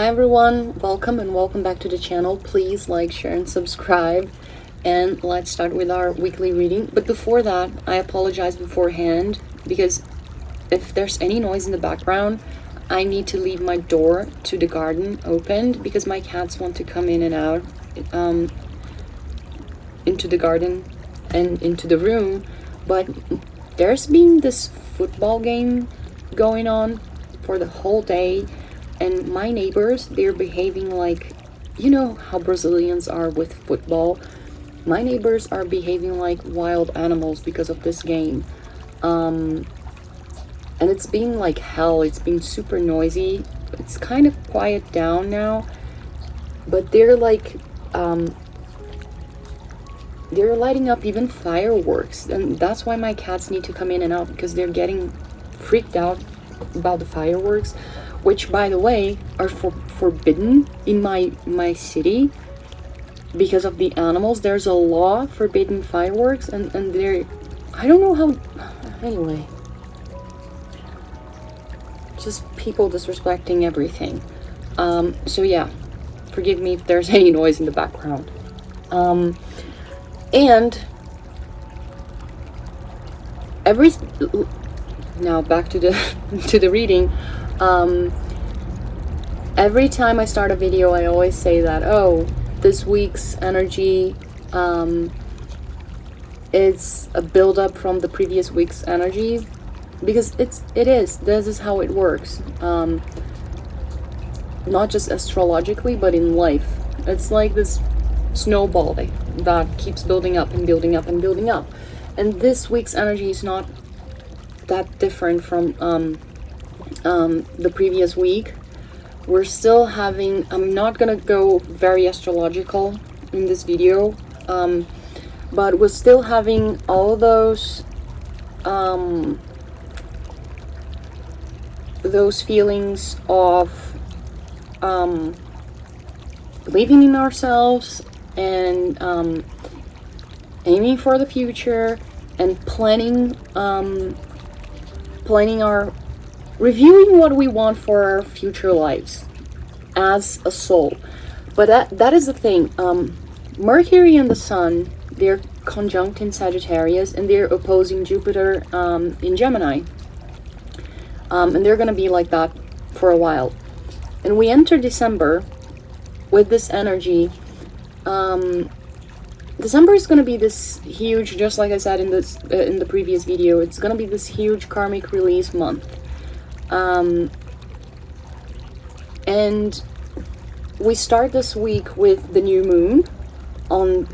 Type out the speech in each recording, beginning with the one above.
Hi everyone, welcome and welcome back to the channel. Please like, share and subscribe, and let's start with our weekly reading. But before that, I apologize beforehand because if there's any noise in the background, I need to leave my door to the garden opened because my cats want to come in and out into the garden and into the room. But there's been this football game going on for the whole day, and my neighbors, they're behaving like, you know how Brazilians are with football. My neighbors are behaving like wild animals because of this game. And it's been like hell. It's been super noisy. It's kind of quiet down now, but they're like they're lighting up even fireworks, and that's why my cats need to come in and out, because they're getting freaked out about the fireworks, which by the way are forbidden in my city because of the animals. There's a law forbidding fireworks, and they're, I don't know how, anyway, just people disrespecting everything. So yeah, forgive me if there's any noise in the background. And now back to the to the reading. Every time I start a video, I always say that, oh, this week's energy is a build-up from the previous week's energy, because this is how it works, not just astrologically but in life. It's like this snowball that keeps building up and building up and building up, and this week's energy is not that different from the previous week. We're still having, I'm not gonna go very astrological in this video, but we're still having all those feelings of believing in ourselves and aiming for the future and planning our, reviewing what we want for our future lives as a soul. But that is the thing. Mercury and the Sun, they're conjunct in Sagittarius, and they're opposing Jupiter in Gemini, and they're gonna be like that for a while. And we enter December with this energy. December is going to be this huge, just like I said in the previous video, it's going to be this huge karmic release month. And we start this week with the new moon on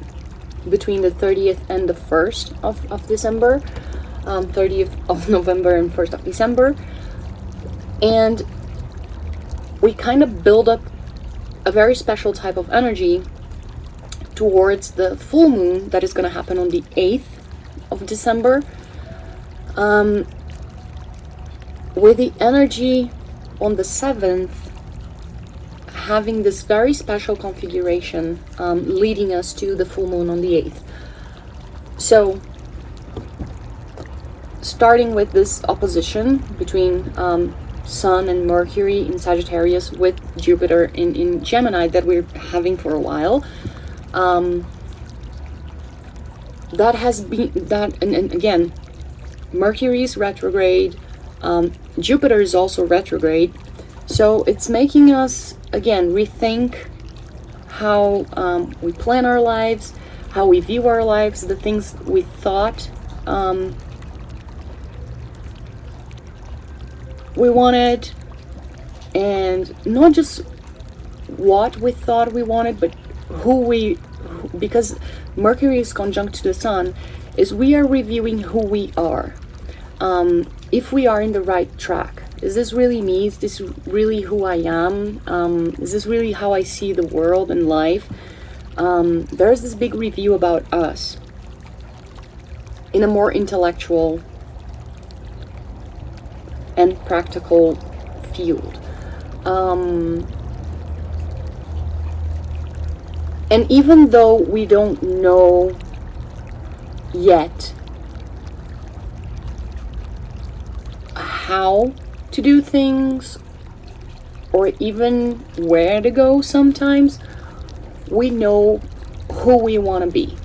between the 30th and the 1st of December, 30th of November and 1st of December. And we kind of build up a very special type of energy towards the full moon that is going to happen on the 8th of December, with the energy on the 7th having this very special configuration, leading us to the full moon on the 8th. So starting with this opposition between Sun and Mercury in Sagittarius with Jupiter in Gemini that we're having for a while, that has been that, and again, Mercury is retrograde, Jupiter is also retrograde, so it's making us again rethink how we plan our lives, how we view our lives, the things we thought we wanted, and not just what we thought we wanted, but because Mercury is conjunct to the Sun, is we are reviewing who we are. If we are in the right track. Is this really me? Is this really who I am? Is this really how I see the world and life? There's this big review about us in a more intellectual and practical field. And even though we don't know yet how to do things or even where to go sometimes, we know who we want to be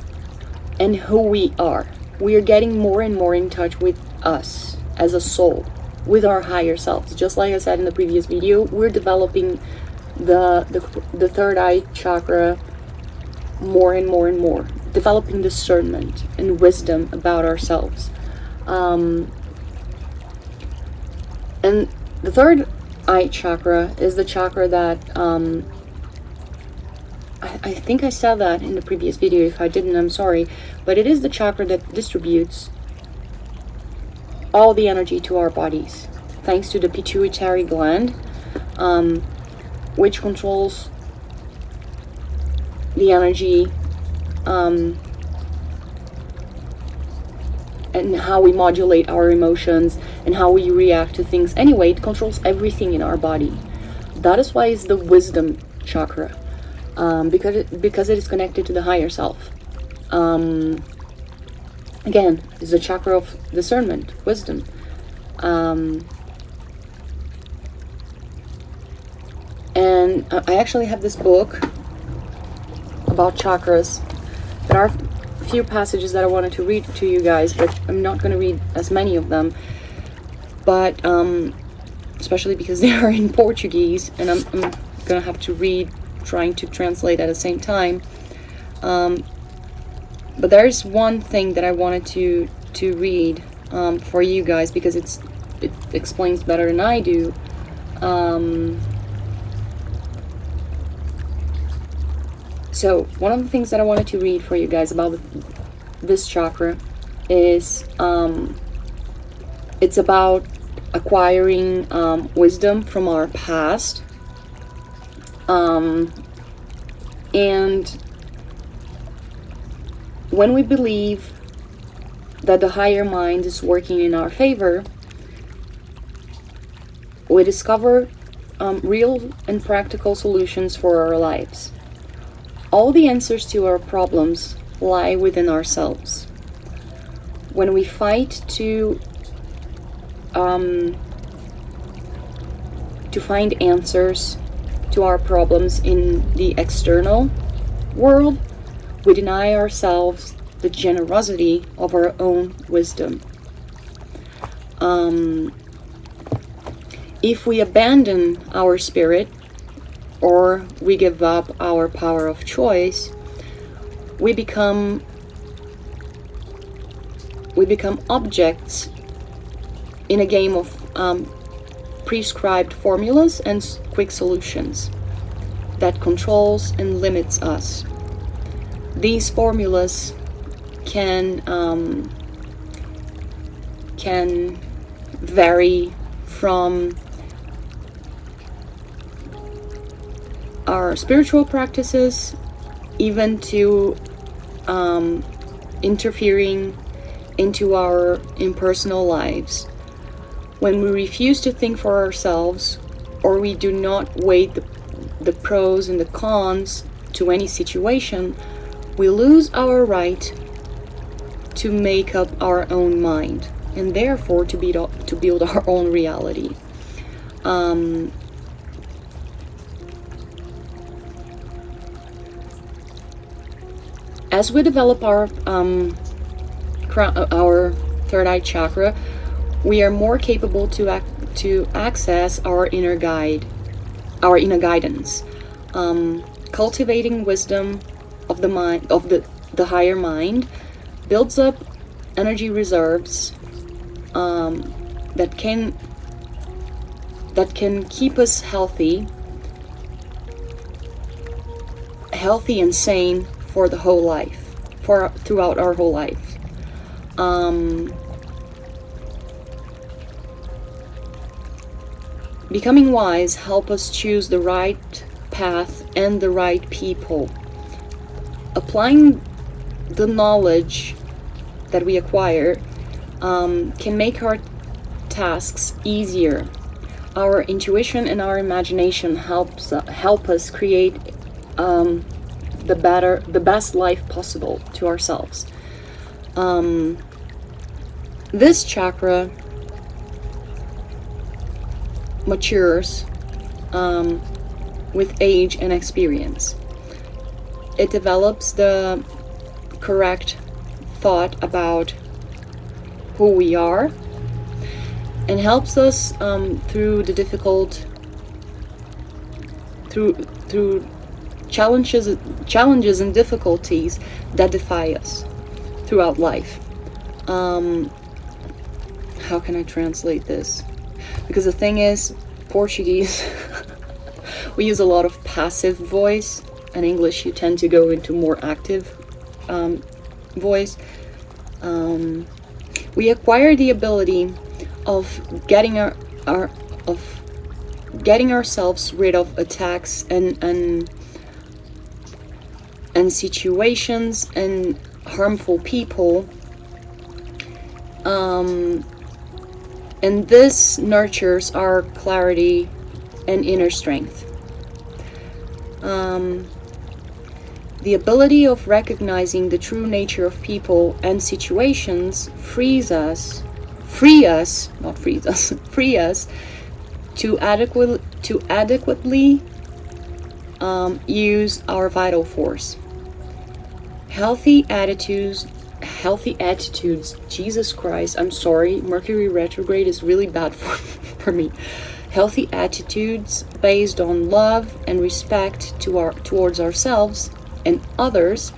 and who we are. We are getting more and more in touch with us as a soul, with our higher selves. Just like I said in the previous video, we're developing the third eye chakra more and more and more, developing discernment and wisdom about ourselves. And the third eye chakra is the chakra that I think I said that in the previous video. If I didn't, I'm sorry, but it is the chakra that distributes all the energy to our bodies, thanks to the pituitary gland, which controls the energy and how we modulate our emotions and how we react to things. Anyway, it controls everything in our body. That is why it's the wisdom chakra, because it is connected to the higher self. Again, it's the chakra of discernment, wisdom. And I actually have this book about chakras. There are a few passages that I wanted to read to you guys, but I'm not going to read as many of them. But especially because they are in Portuguese, and I'm going to have to read, trying to translate at the same time. But there's one thing that I wanted to read for you guys, because it explains better than I do. So one of the things that I wanted to read for you guys about this chakra is it's about acquiring wisdom from our past, and when we believe that the higher mind is working in our favor, we discover real and practical solutions for our lives. All the answers to our problems lie within ourselves. When we fight to find answers to our problems in the external world, we deny ourselves the generosity of our own wisdom. If we abandon our spirit, or we give up our power of choice, we become objects in a game of prescribed formulas and quick solutions that controls and limits us. These formulas can vary from our spiritual practices, even to interfering into our impersonal lives. When we refuse to think for ourselves, or we do not weigh the pros and the cons to any situation, we lose our right to make up our own mind, and therefore to build our own reality. As we develop our third eye chakra, we are more capable to access our inner guidance, cultivating wisdom of the mind, of the higher mind, builds up energy reserves that can keep us healthy and sane for the whole life, throughout our whole life. Becoming wise help us choose the right path and the right people. Applying the knowledge that we acquire can make our tasks easier. Our intuition and our imagination help us create the best life possible to ourselves. This chakra matures with age and experience. It develops the correct thought about who we are and helps us through the difficult, through challenges and difficulties that defy us throughout life. How can I translate this? Because the thing is, Portuguese, we use a lot of passive voice, and English you tend to go into more active voice. We acquire the ability of getting ourselves rid of attacks and situations and harmful people, and this nurtures our clarity and inner strength. The ability of recognizing the true nature of people and situations free us to adequately use our vital force. Healthy attitudes, Jesus Christ, I'm sorry, Mercury retrograde is really bad for me. Healthy attitudes based on love and respect towards ourselves and others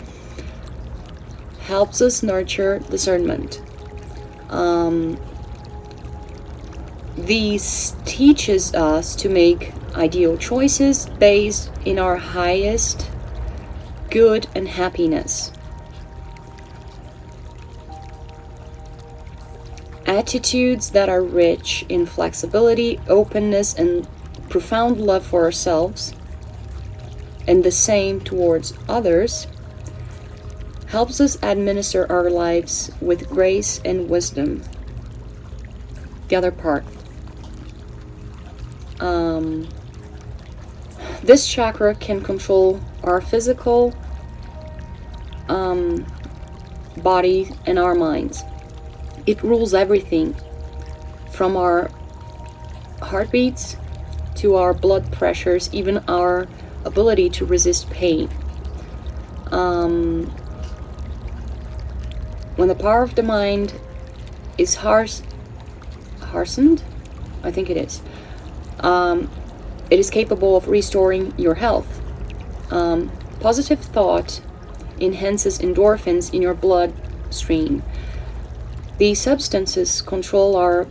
helps us nurture discernment. These teaches us to make ideal choices based in our highest good and happiness. Attitudes that are rich in flexibility, openness, and profound love for ourselves, and the same towards others, helps us administer our lives with grace and wisdom. The other part. This chakra can control our physical body and our minds. It rules everything from our heartbeats to our blood pressures, even our ability to resist pain. When the power of the mind is harshened, I think it is, it is capable of restoring your health. Positive thought enhances endorphins in your bloodstream. These substances control our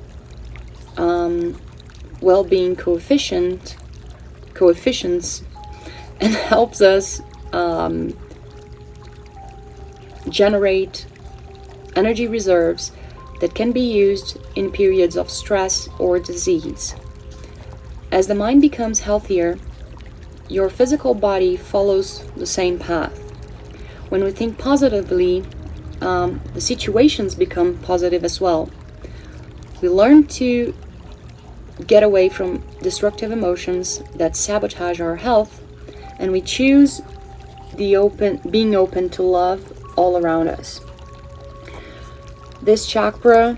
well-being coefficients and helps us generate energy reserves that can be used in periods of stress or disease. As the mind becomes healthier, your physical body follows the same path. When we think positively, the situations become positive as well. We learn to get away from destructive emotions that sabotage our health, and we choose being open to love all around us. This chakra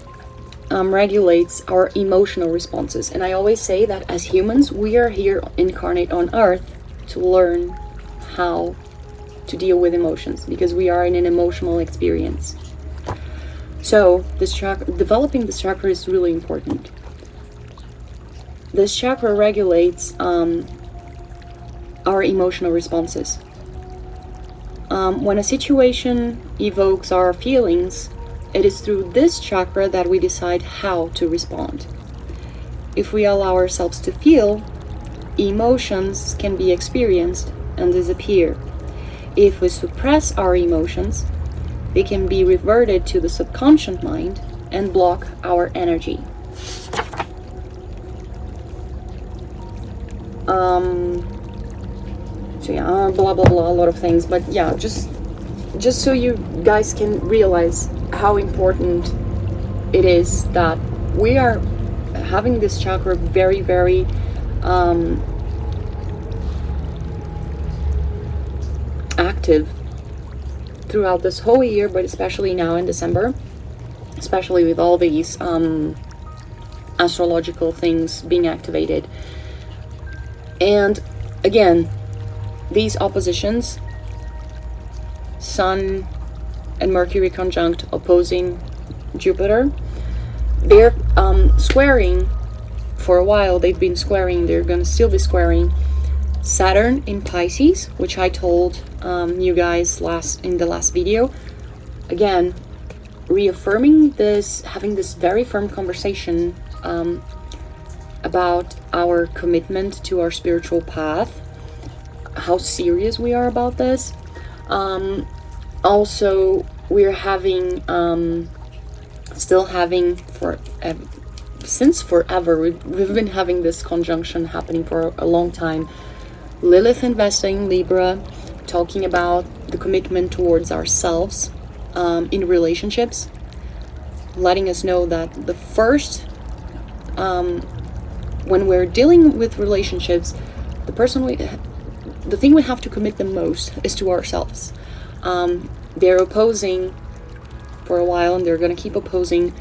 regulates our emotional responses, and I always say that as humans, we are here incarnate on Earth to learn how to deal with emotions, because we are in an emotional experience. So this chakra, developing this chakra is really important. This chakra regulates our emotional responses. When a situation evokes our feelings, it is through this chakra that we decide how to respond. If we allow ourselves to feel, emotions can be experienced and disappear. If we suppress our emotions, they can be reverted to the subconscious mind and block our energy. So yeah, blah blah blah, a lot of things, but yeah, just so you guys can realize how important it is that we are having this chakra very, very active throughout this whole year, but especially now in December, especially with all these astrological things being activated. And again, these oppositions, Sun and Mercury conjunct opposing Jupiter, they're squaring for a while. They've been squaring, they're going to still be squaring Saturn in Pisces, which I told you guys in the last video. Again, reaffirming this, having this very firm conversation about our commitment to our spiritual path, how serious we are about this. Also, we're having still having since forever, we've been having this conjunction happening for a long time. Lilith investing Libra, talking about the commitment towards ourselves in relationships, letting us know that the first, when we're dealing with relationships, the thing we have to commit the most is to ourselves. They're opposing for a while, and they're going to keep opposing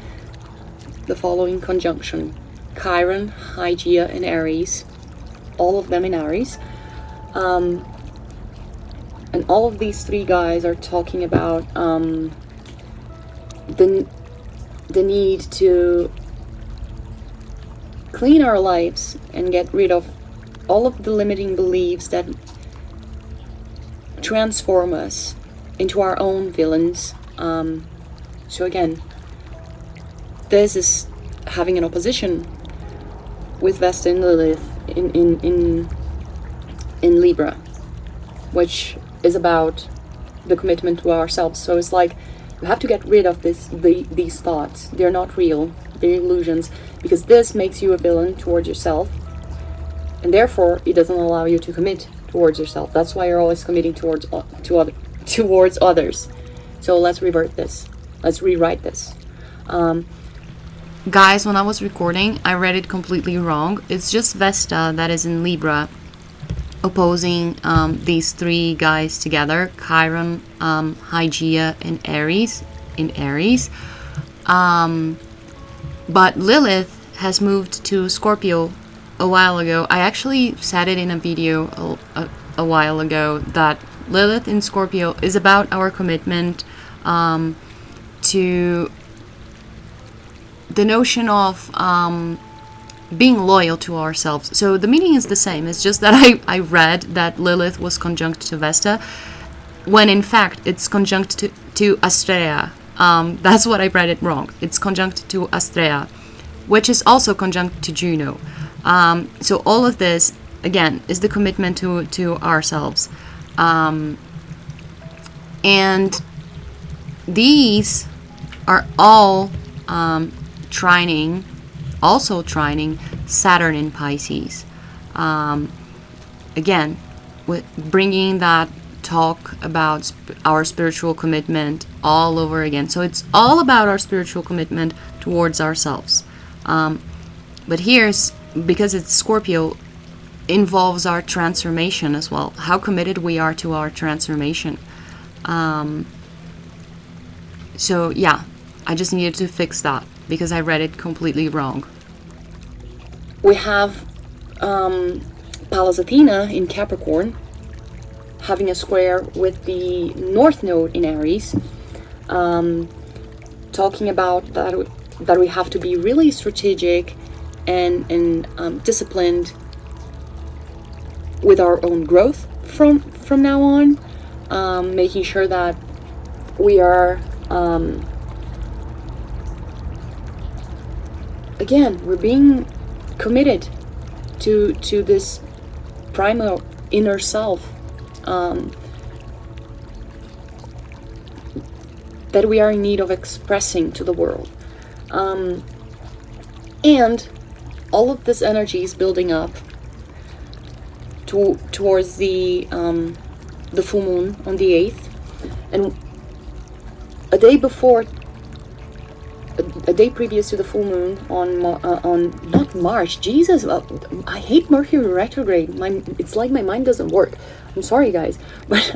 the following conjunction: Chiron, Hygeia, and Aries, all of them in Aries. And all of these three guys are talking about the need to clean our lives and get rid of all of the limiting beliefs that transform us into our own villains. So again, this is having an opposition with Vesta and Lilith in Libra, which is about the commitment to ourselves. So it's like you have to get rid of these thoughts. They're not real, they're illusions, because this makes you a villain towards yourself, and therefore it doesn't allow you to commit towards yourself. That's why you're always committing towards others. So let's revert this. Let's rewrite this. Guys, when I was recording, I read it completely wrong. It's just Vesta that is in Libra, opposing these three guys together: Chiron, Hygeia, and Aries in Aries. But Lilith has moved to Scorpio a while ago. I actually said it in a video a while ago that Lilith in Scorpio is about our commitment to the notion of being loyal to ourselves. So the meaning is the same. It's just that I read that Lilith was conjunct to Vesta, when in fact it's conjunct to Astrea. That's what I read it wrong. It's conjunct to Astrea, which is also conjunct to Juno. So all of this, again, is the commitment to ourselves. And these are all trining Saturn in Pisces. Again, with bringing that talk about our spiritual commitment all over again. So it's all about our spiritual commitment towards ourselves. But here's, because it's Scorpio, involves our transformation as well. How committed we are to our transformation. So yeah, I just needed to fix that because I read it completely wrong. We have Pallas Athena in Capricorn having a square with the North Node in Aries, talking about that we have to be really strategic and disciplined with our own growth from now on, making sure that we are again, we're being committed to this primal inner self that we are in need of expressing to the world. And all of this energy is building up towards the full moon on the 8th, and a day previous to the full moon on not March. Jesus, I hate Mercury retrograde. It's like my mind doesn't work. I'm sorry, guys, but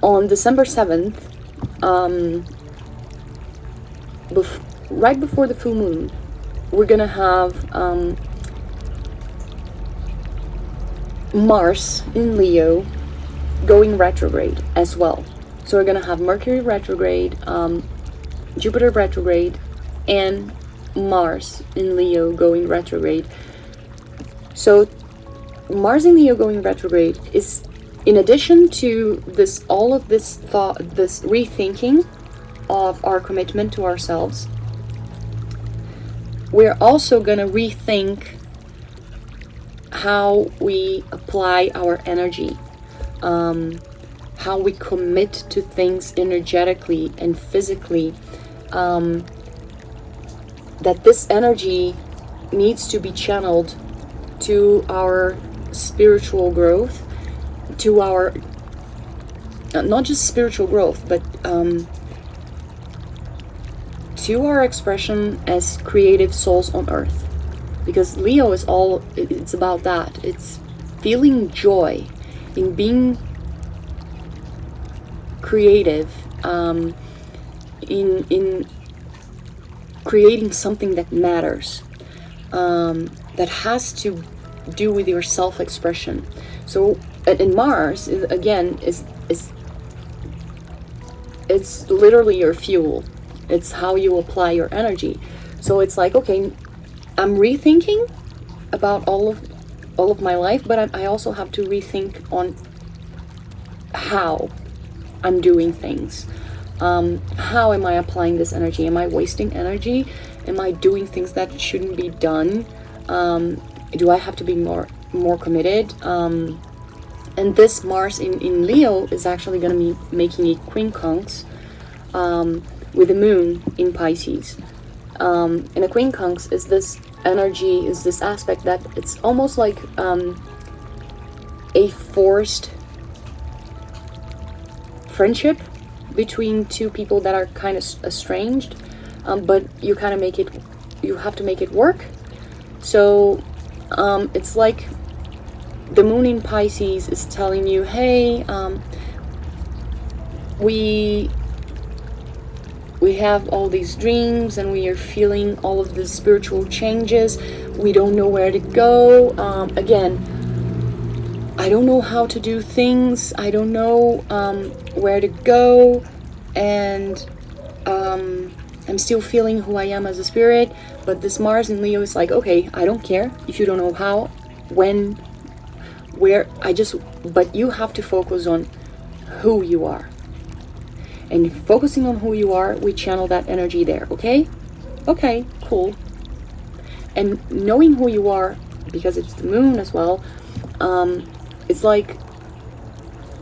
on December 7th, right before the full moon, we're gonna have Mars in Leo going retrograde as well. So we're gonna have Mercury retrograde, Jupiter retrograde, and Mars in Leo going retrograde. So Mars in Leo going retrograde is, in addition to this, all of this thought, this rethinking of our commitment to ourselves, we're also gonna rethink how we apply our energy, how we commit to things energetically and physically, that this energy needs to be channeled to our spiritual growth, to our, not just spiritual growth, but to our expression as creative souls on earth. Because Leo is all, it's about that. It's feeling joy in being creative, in creating something that matters, that has to do with your self-expression. So, in Mars, again, it's literally your fuel. It's how you apply your energy. So it's like, okay, I'm rethinking about all of my life, but I also have to rethink on how I'm doing things. How am I applying this energy? Am I wasting energy? Am I doing things that shouldn't be done? Do I have to be more committed? And this Mars in Leo is actually going to be making a quincunx with the moon in Pisces. And a quincunx is this energy, is this aspect that it's almost like a forced friendship between two people that are kind of estranged, but you kind of you have to make it work. So it's like the moon in Pisces is telling you, hey, we have all these dreams and we are feeling all of the spiritual changes. We don't know where to go. Again, I don't know how to do things. I don't know where to go. And I'm still feeling who I am as a spirit. But this Mars in Leo is like, okay, I don't care if you don't know how, when, where. But you have to focus on who you are. And focusing on who you are, we channel that energy there, okay? Okay, cool. And knowing who you are, because it's the moon as well, it's like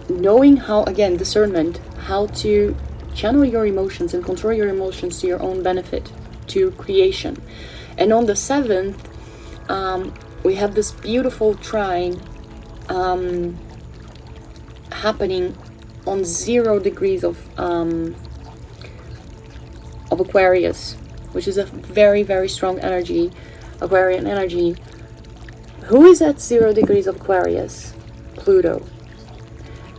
knowing how, again, discernment, how to channel your emotions and control your emotions to your own benefit, to creation. And on the 7th, we have this beautiful trine happening on 0 degrees of Aquarius, which is a very, very strong energy, Aquarian energy. Who is at 0 degrees of Aquarius? Pluto.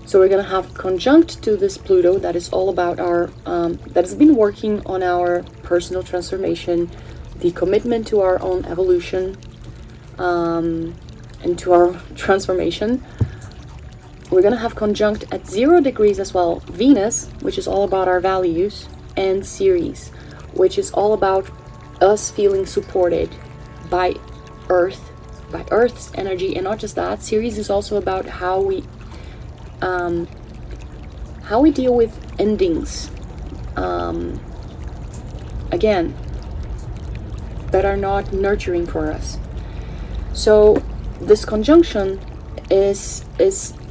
So we're gonna have conjunct to this Pluto that is all about our, that has been working on our personal transformation, the commitment to our own evolution, and to our transformation. We're going to have conjunct at 0 degrees as well Venus, which is all about our values, and Ceres, which is all about us feeling supported by Earth, by Earth's energy. And not just that, Ceres is also about how we deal with endings, again, that are not nurturing for us. So this conjunction is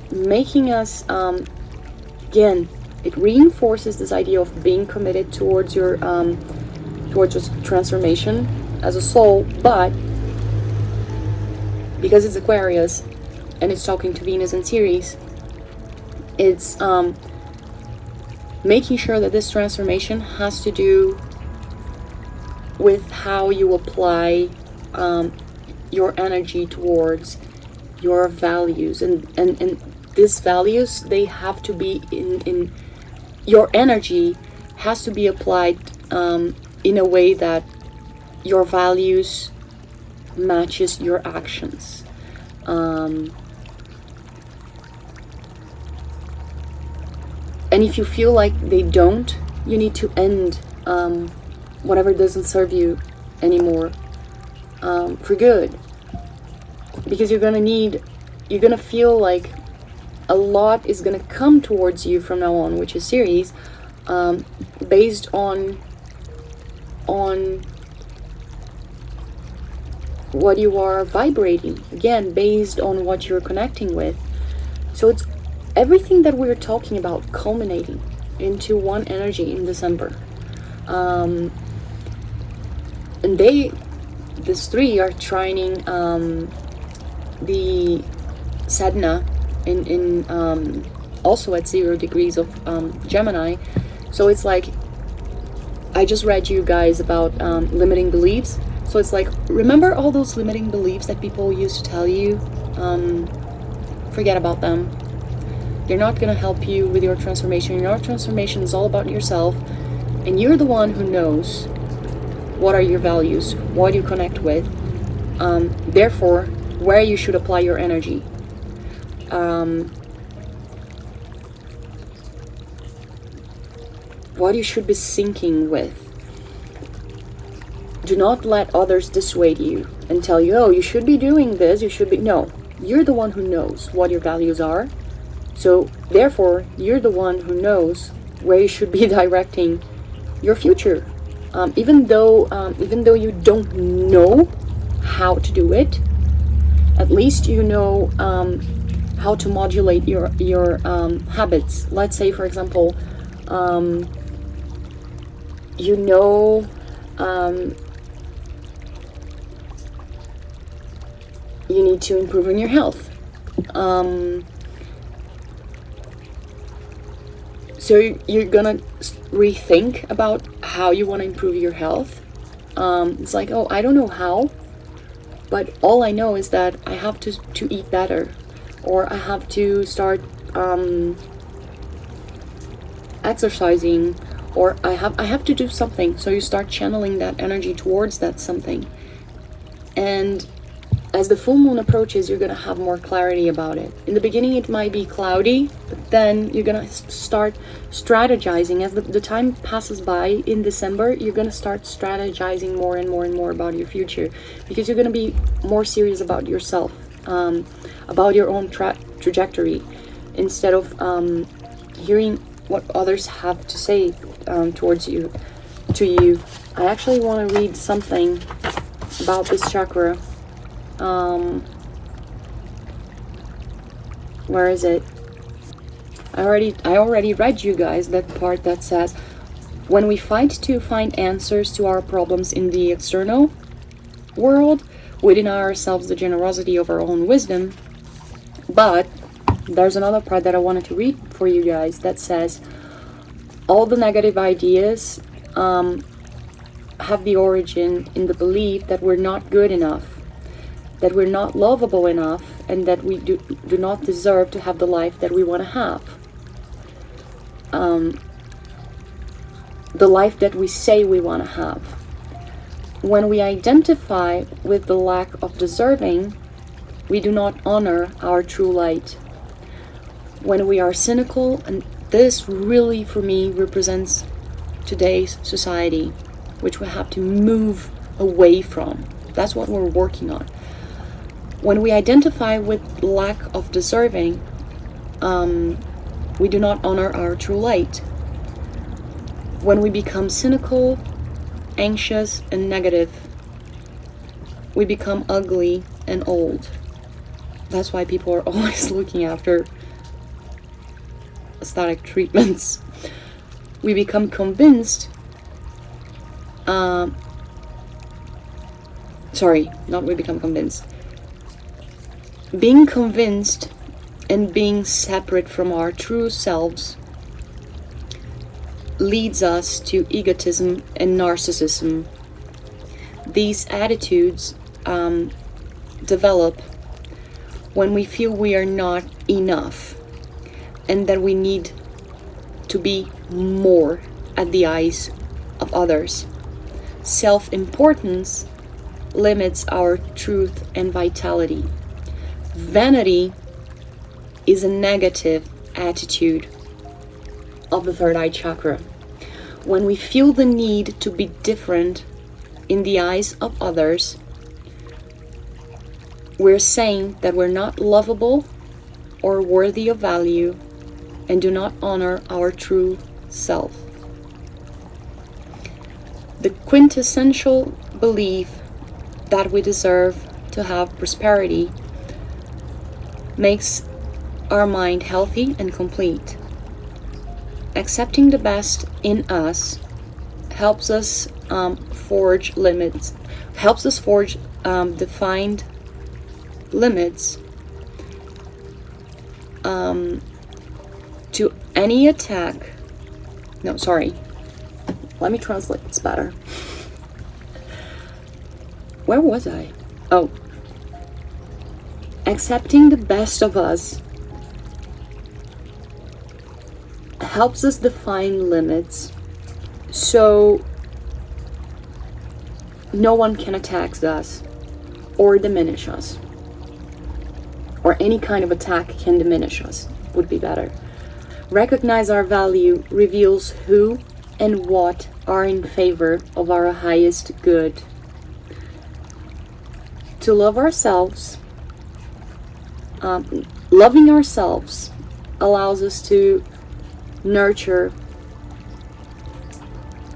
making us, again, it reinforces this idea of being committed towards your transformation as a soul. But because it's Aquarius and it's talking to Venus and Ceres, it's making sure that this transformation has to do with how you apply your energy towards your values, and these values, they have to be in your energy has to be applied in a way that your values matches your actions. And if you feel like they don't, you need to end whatever doesn't serve you anymore, for good. Because you're gonna feel like a lot is gonna come towards you from now on, which is series, based on what you are vibrating, again, based on what you're connecting with. So it's everything that we're talking about culminating into one energy in December. And these three are trining the Sadhana in also at 0 degrees of Gemini. So it's like, I just read you guys about limiting beliefs. So it's like, remember all those limiting beliefs that people used to tell you? Forget about them. They're not going to help you with your transformation. Your transformation is all about yourself, and you're the one who knows what are your values, what you connect with, therefore where you should apply your energy. What you should be syncing with. Do not let others dissuade you and tell you, oh, you should be doing this, you should be... No, you're the one who knows what your values are. So therefore, you're the one who knows where you should be directing your future. Even though you don't know how to do it, at least you know how to modulate your habits. Let's say, for example, you know you need to improve on your health. So you're gonna rethink about how you want to improve your health. It's like, oh, I don't know how, but all I know is that I have to eat better, or I have to start exercising, or I have to do something. So you start channeling that energy towards that something. And as the full moon approaches, you're going to have more clarity about it. In the beginning, it might be cloudy, but then you're going to start strategizing. As the time passes by in December, you're going to start strategizing more and more and more about your future, because you're going to be more serious about yourself, about your own trajectory, instead of hearing what others have to say towards you, to you. I actually want to read something about this chakra. Where is it? I already read you guys that part that says, when we fight to find answers to our problems in the external world, we deny ourselves the generosity of our own wisdom. But there's another part that I wanted to read for you guys that says, all the negative ideas have the origin in the belief that we're not good enough, that we're not lovable enough, and that we do not deserve to have the life that we want to have. The life that we say we want to have. When we identify with the lack of deserving, we do not honor our true light. When we are cynical, and this really for me represents today's society, which we have to move away from. That's what we're working on. When we identify with lack of deserving, we do not honor our true light. When we become cynical, anxious, and negative, we become ugly and old. That's why people are always looking after aesthetic treatments. We become convinced, being convinced and being separate from our true selves leads us to egotism and narcissism. These attitudes develop when we feel we are not enough and that we need to be more at the eyes of others. Self-importance limits our truth and vitality. Vanity is a negative attitude of the third eye chakra. When we feel the need to be different in the eyes of others, we're saying that we're not lovable or worthy of value and do not honor our true self. The quintessential belief that we deserve to have prosperity makes our mind healthy and complete. Accepting the best in us helps us forge defined limits to any attack. No, sorry. Let me translate this better. Where was I? Oh. Accepting the best of us helps us define limits so no one can attack us or diminish us. Or any kind of attack can diminish us, would be better. Recognize our value reveals who and what are in favor of our highest good. To love ourselves, loving ourselves allows us to nurture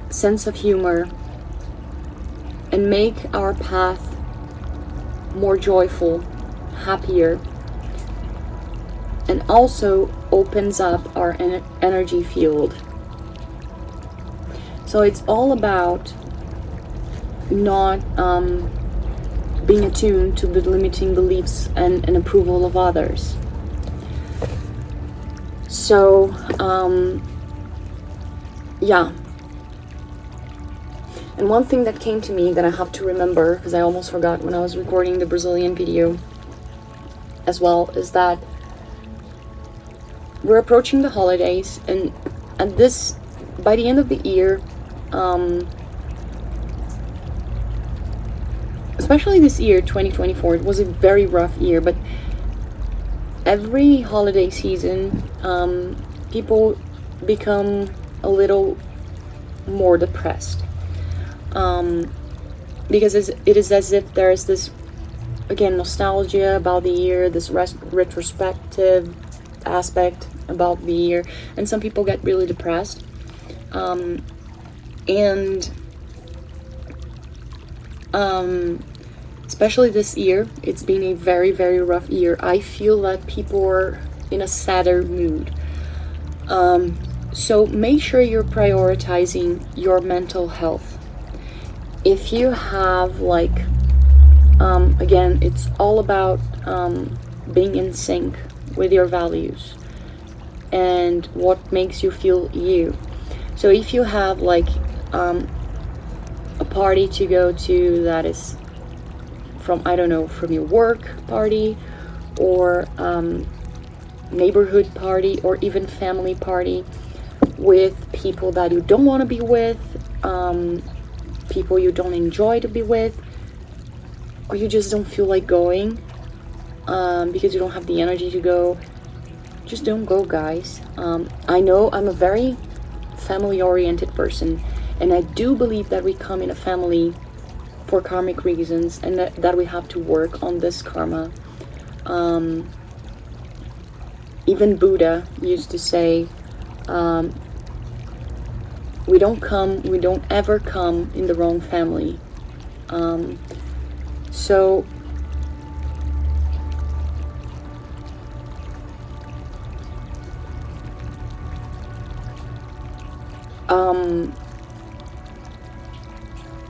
sense of humor and make our path more joyful, happier, and also opens up our energy field. So it's all about not being attuned to the limiting beliefs and approval of others. So, yeah. And one thing that came to me that I have to remember, because I almost forgot when I was recording the Brazilian video as well, is that we're approaching the holidays, and this, by the end of the year, especially this year, 2024, it was a very rough year, but every holiday season, people become a little more depressed. Because it is as if there is this, again, nostalgia about the year, this retrospective aspect about the year, and some people get really depressed. Especially this year, it's been a very, very rough year. I feel that people are in a sadder mood. So make sure you're prioritizing your mental health. If you have again, it's all about being in sync with your values and what makes you feel you. So if you have a party to go to that is from your work party or neighborhood party or even family party with people that you don't want to be with, people you don't enjoy to be with, or you just don't feel like going because you don't have the energy to go, just don't go, guys. I know I'm a very family-oriented person, and I do believe that we come in a family for karmic reasons, and that we have to work on this karma. Even Buddha used to say, we don't ever come in the wrong family. So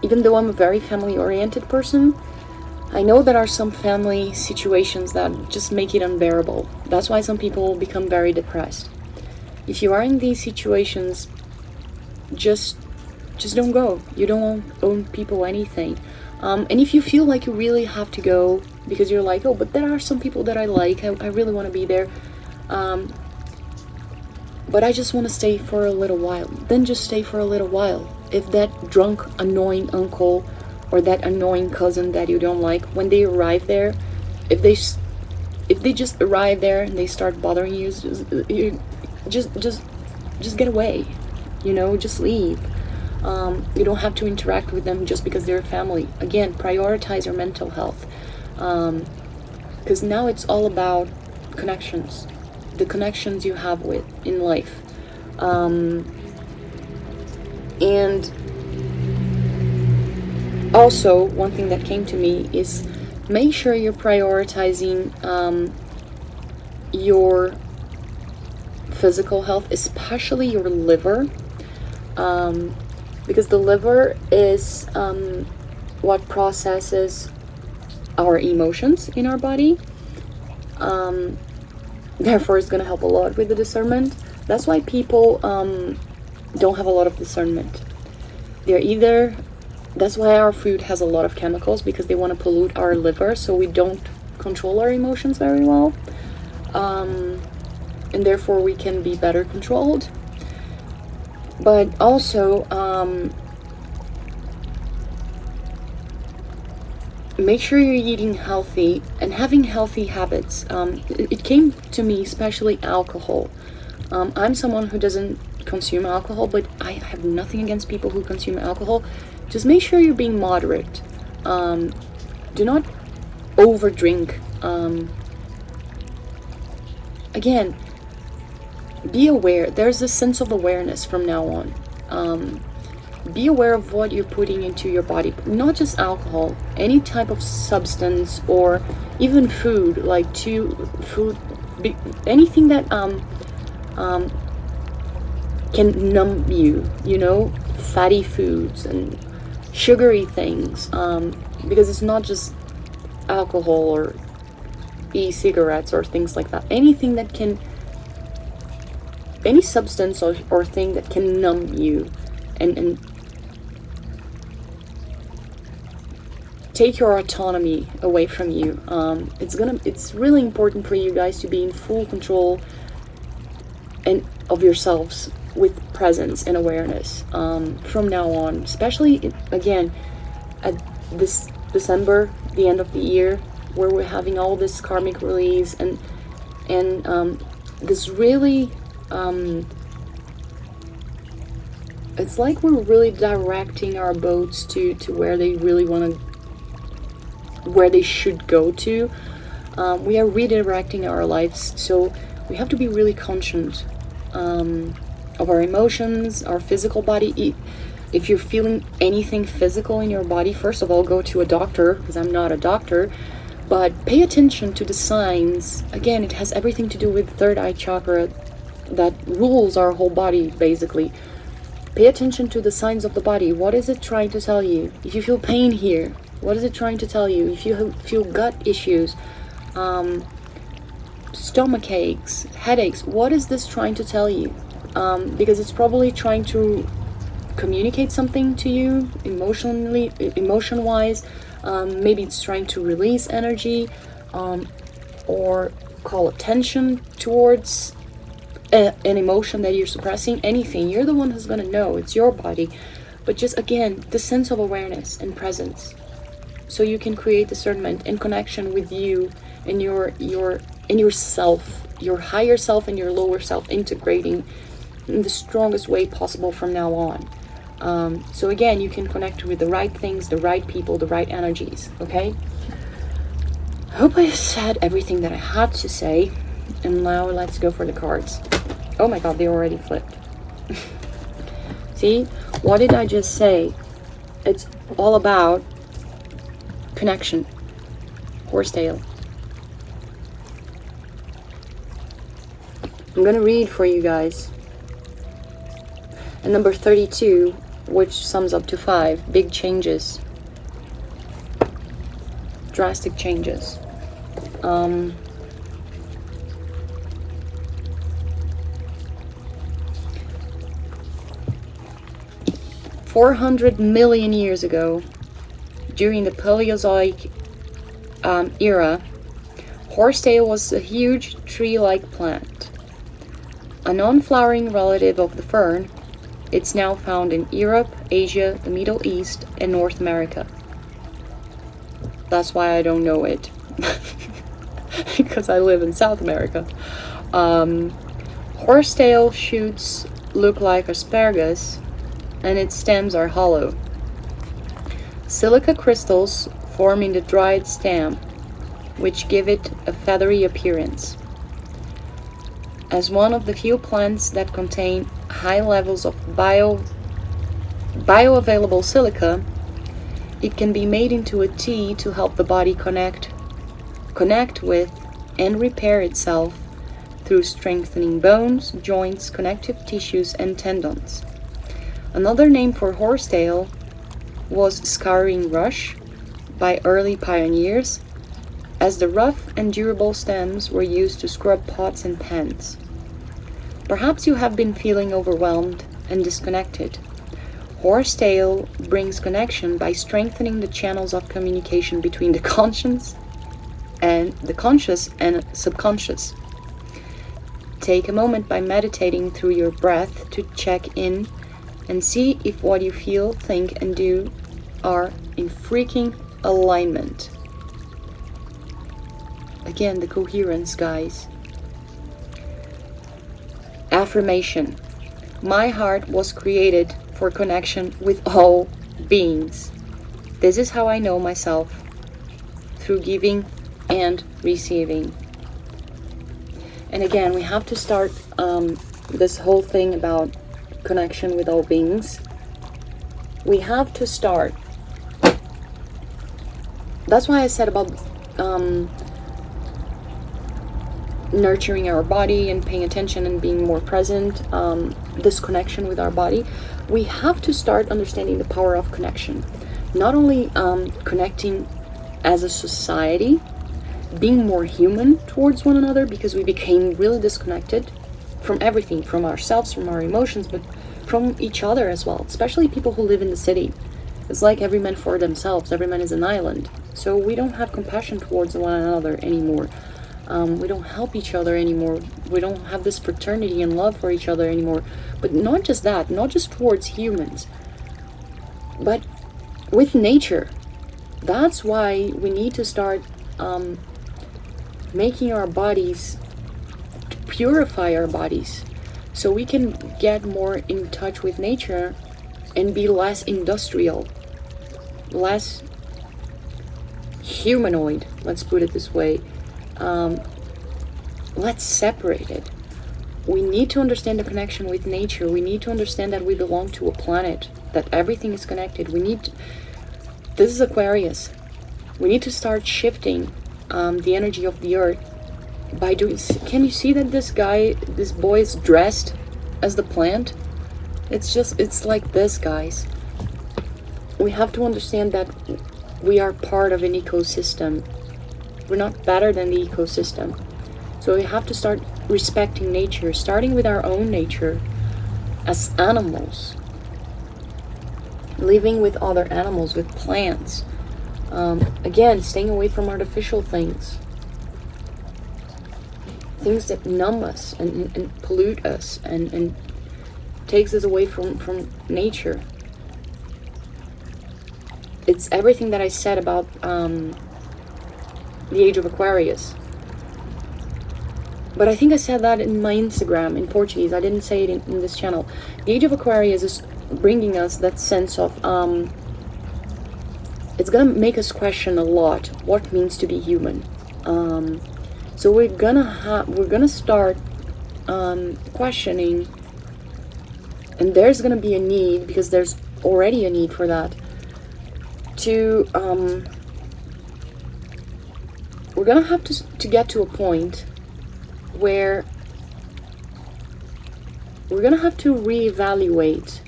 even though I'm a very family-oriented person, I know there are some family situations that just make it unbearable. That's why some people become very depressed. If you are in these situations, just don't go. You don't owe people anything. And if you feel like you really have to go because you're like, oh, but there are some people that I like, I really want to be there, but I just want to stay for a little while, then just stay for a little while. If that drunk, annoying uncle or that annoying cousin that you don't like, when they arrive there, if they just arrive there and they start bothering you, just just get away, just leave. You don't have to interact with them just because they're family. Again, prioritize your mental health, because now it's all about connections, the connections you have with in life. And also, one thing that came to me is make sure you're prioritizing your physical health, especially your liver, because the liver is what processes our emotions in our body. Therefore, it's going to help a lot with the discernment. That's why people don't have a lot of discernment. That's why our food has a lot of chemicals, because they want to pollute our liver, so we don't control our emotions very well. And therefore we can be better controlled. But also, make sure you're eating healthy and having healthy habits. It came to me, especially alcohol. I'm someone who doesn't consume alcohol, but I have nothing against people who consume alcohol. Just make sure you're being moderate. Do not overdrink. Again, be aware. There's a sense of awareness from now on. Be aware of what you're putting into your body. Not just alcohol, any type of substance, or even food, anything that can numb you, fatty foods and sugary things, because it's not just alcohol or e-cigarettes or things like that. Any substance or thing that can numb you and take your autonomy away from you. It's really important for you guys to be in full control and of yourselves, with presence and awareness from now on, especially again at this December, the end of the year, where we're having all this karmic release and this really it's like we're really directing our boats to where they really where they should go to. We are redirecting our lives, so we have to be really conscious of our emotions, our physical body. If you're feeling anything physical in your body, first of all, go to a doctor, because I'm not a doctor, but pay attention to the signs. Again, it has everything to do with the third eye chakra that rules our whole body, basically. Pay attention to the signs of the body. What is it trying to tell you? If you feel pain here, what is it trying to tell you? If you feel gut issues, stomach aches, headaches, what is this trying to tell you? Because it's probably trying to communicate something to you emotion-wise. Maybe it's trying to release energy, or call attention towards an emotion that you're suppressing. Anything, you're the one who's going to know. It's your body. But just again, the sense of awareness and presence, so you can create discernment and connection with you and yourself, your higher self and your lower self, integrating in the strongest way possible from now on. So again, you can connect with the right things, the right people, the right energies. Okay, I hope I said everything that I had to say, and now let's go for the cards. Oh my god, they already flipped. See, what did I just say? It's all about connection. Horsetail. I'm gonna read for you guys. And number 32, which sums up to 5, big changes. Drastic changes. 400 million years ago, during the Paleozoic era, horsetail was a huge tree-like plant. A non-flowering relative of the fern, it's now found in Europe, Asia, the Middle East, and North America. That's why I don't know it, because I live in South America. Horsetail shoots look like asparagus, and its stems are hollow. Silica crystals form in the dried stem, which give it a feathery appearance. As one of the few plants that contain high levels of bioavailable silica, it can be made into a tea to help the body connect with and repair itself through strengthening bones, joints, connective tissues, and tendons. Another name for horsetail was scouring rush by early pioneers, as the rough and durable stems were used to scrub pots and pans. Perhaps you have been feeling overwhelmed and disconnected. Horsetail brings connection by strengthening the channels of communication between the conscious and subconscious. Take a moment by meditating through your breath to check in and see if what you feel, think, and do are in freaking alignment. Again, the coherence, guys. Affirmation. My heart was created for connection with all beings. This is how I know myself, through giving and receiving. And again, we have to start this whole thing about connection with all beings. We have to start. That's why I said about nurturing our body and paying attention and being more present, this connection with our body. We have to start understanding the power of connection. Not only connecting as a society, being more human towards one another, because we became really disconnected from everything, from ourselves, from our emotions, but from each other as well, especially people who live in the city. It's like every man for themselves, every man is an island. So we don't have compassion towards one another anymore. We don't help each other anymore. We don't have this fraternity and love for each other anymore. But not just that, not just towards humans, but with nature. That's why we need to start making our bodies, to purify our bodies, so we can get more in touch with nature and be less industrial, less humanoid, let's put it this way. Let's separate it. We need to understand the connection with nature. We need to understand that we belong to a planet, that everything is connected. This is Aquarius. We need to start shifting the energy of the earth by doing. Can you see that this boy is dressed as the plant? It's like this, guys. We have to understand that we are part of an ecosystem. We're not better than the ecosystem. So we have to start respecting nature, starting with our own nature as animals, living with other animals, with plants. Again, staying away from artificial things that numb us and pollute us and takes us away from nature. It's everything that I said about the age of Aquarius. But I think I said that in my Instagram in Portuguese. I didn't say it in this channel. The age of Aquarius is bringing us that sense of it's gonna make us question a lot what it means to be human. So we're gonna start questioning, and there's gonna be a need, because there's already a need for that, to we're gonna have to get to a point where we're gonna have to reevaluate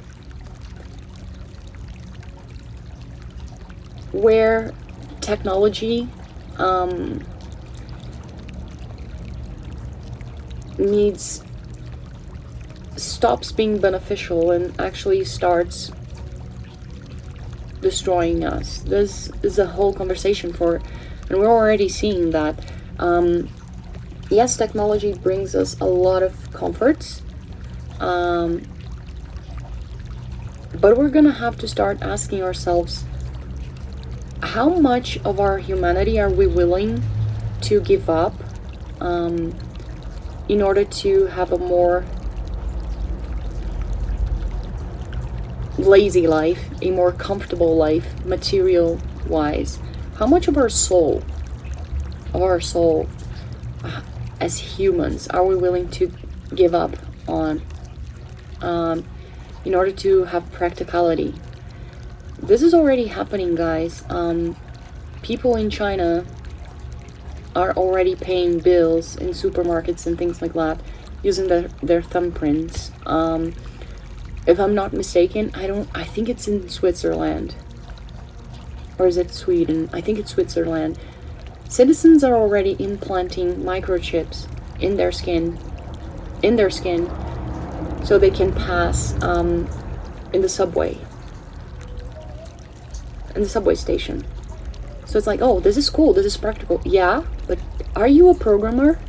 where technology stops being beneficial and actually starts destroying us. This is a whole conversation and we're already seeing that. Yes, technology brings us a lot of comforts, but we're gonna have to start asking ourselves, how much of our humanity are we willing to give up in order to have a more lazy life, a more comfortable life, material wise, how much of our soul, as humans, are we willing to give up on in order to have practicality? This is already happening, guys. People in China are already paying bills in supermarkets and things like that using their thumbprints. If I'm not mistaken, I think it's in Switzerland. Or is it Sweden? I think it's Switzerland. Citizens are already implanting microchips in their skin, so they can pass in the subway station. So it's like, oh, this is cool, this is practical. Yeah, but are you a programmer?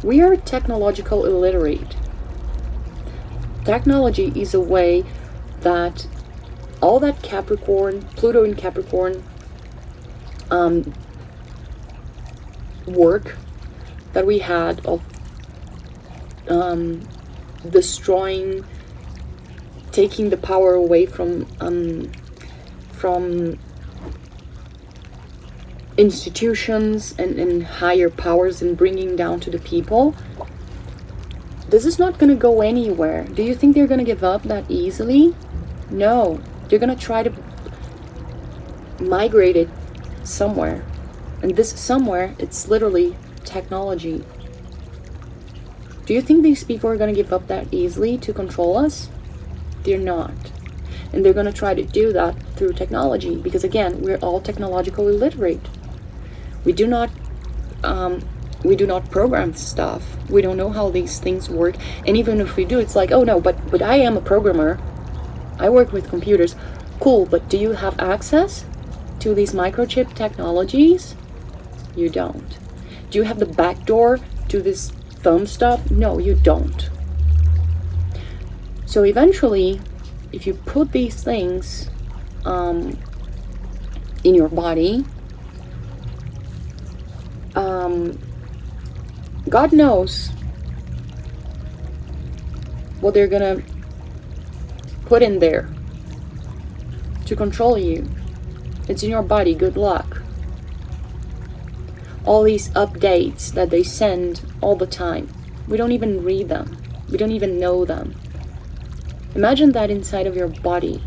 We are technological illiterate. Technology is a way that all that Pluto in Capricorn work that we had of destroying, taking the power away from institutions and higher powers and bringing down to the people. This is not going to go anywhere. Do you think they're going to give up that easily? No. They're going to try to migrate it somewhere. And this somewhere, it's literally technology. Do you think these people are going to give up that easily to control us? They're not. And they're going to try to do that through technology. Because again, we're all technological illiterate. We do not program stuff. We don't know how these things work. And even if we do, it's like, oh no, but I am a programmer. I work with computers. Cool, but do you have access to these microchip technologies? You don't. Do you have the back door to this thumb stuff? No, you don't. So eventually, if you put these things in your body, God knows what they're gonna put in there to control you. It's in your body. Good luck. All these updates that they send all the time, we don't even read them. We don't even know them. Imagine that inside of your body.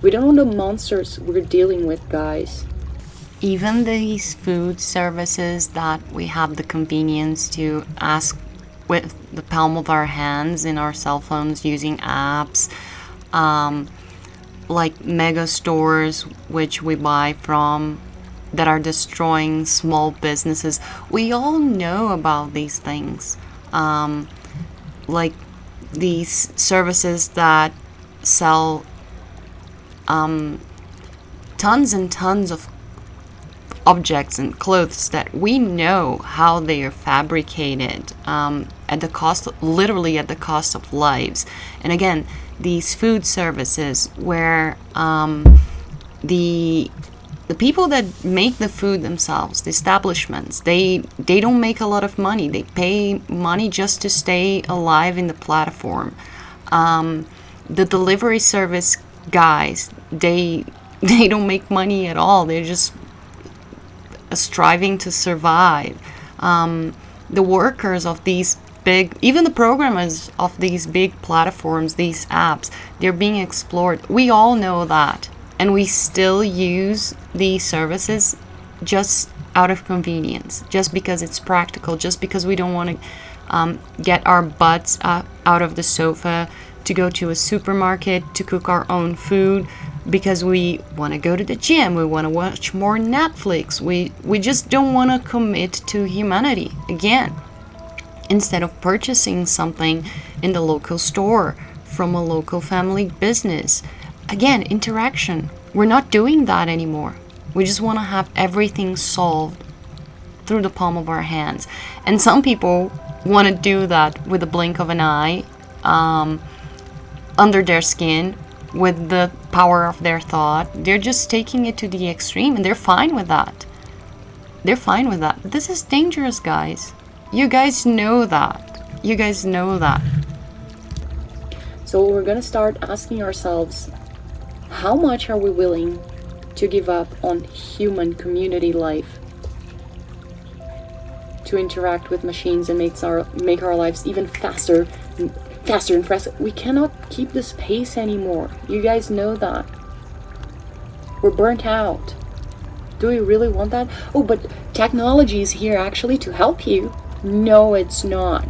We don't know the monsters we're dealing with, guys. Even these food services that we have the convenience to ask with the palm of our hands in our cell phones using apps, like mega stores which we buy from that are destroying small businesses. We all know about these things. Like these services that sell tons and tons of objects and clothes that we know how they are fabricated at the cost, literally at the cost of lives. And again, these food services where the people that make the food themselves, the establishments, they don't make a lot of money. They pay money just to stay alive in the platform. The delivery service guys, they don't make money at all. They're just striving to survive. The workers of these big, even the programmers of these big platforms, these apps, they're being explored. We all know that. And we still use these services just out of convenience, just because it's practical, just because we don't want to get our butts out of the sofa to go to a supermarket to cook our own food, because we want to go to the gym, we want to watch more Netflix, we just don't want to commit to humanity again. Instead of purchasing something in the local store from a local family business. Again, interaction. We're not doing that anymore. We just want to have everything solved through the palm of our hands. And some people want to do that with a blink of an eye, under their skin, with the power of their thought. They're just taking it to the extreme, and they're fine with that. They're fine with that. This is dangerous, guys. You guys know that. You guys know that. So we're gonna start asking ourselves, how much are we willing to give up on human community life to interact with machines and make our lives even faster and faster? We cannot keep this pace anymore. You guys know that. We're burnt out. Do we really want that? Oh, but technology is here actually to help you. No, it's not.